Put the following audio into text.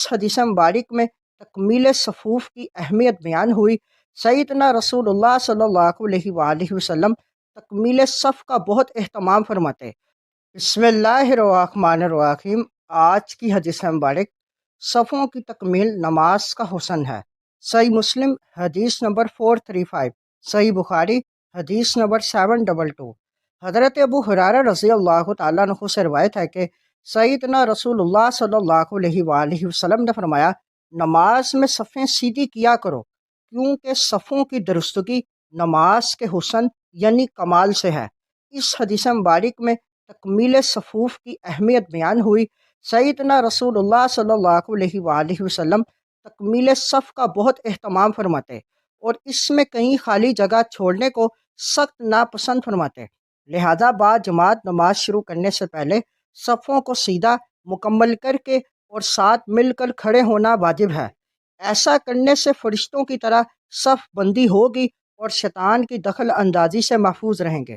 اس حدیث مبارک میں تکمیل صفوف کی اہمیت بیان ہوئی۔ سیدنا رسول اللہ صلی اللہ علیہ وآلہ وسلم تکمیل صف کا بہت اہتمام فرماتے۔ بسم اللہ الرحمن الرحیم۔ آج کی حدیث مبارک صفوں کی تکمیل نماز کا حسن ہے۔ صحیح مسلم حدیث نمبر 435، صحیح بخاری حدیث نمبر 722۔ حضرت ابو ہریرہ رضی اللہ تعالیٰ عنہ سے روایت ہے کہ سیدنا رسول اللہ صلی اللہ علیہ وآلہ وسلم نے فرمایا، نماز میں صفیں سیدھی کیا کرو، کیونکہ صفوں کی درستگی نماز کے حسن یعنی کمال سے ہے۔ اس حدیث مبارک میں تکمیل صفوف کی اہمیت بیان ہوئی۔ سیدنا رسول اللہ صلی اللہ علیہ وآلہ وسلم تکمیل صف کا بہت اہتمام فرماتے اور اس میں کہیں خالی جگہ چھوڑنے کو سخت ناپسند فرماتے، لہذا بعد جماعت نماز شروع کرنے سے پہلے صفوں کو سیدھا مکمل کر کے اور ساتھ مل کر کھڑے ہونا واجب ہے۔ ایسا کرنے سے فرشتوں کی طرح صف بندی ہوگی اور شیطان کی دخل اندازی سے محفوظ رہیں گے۔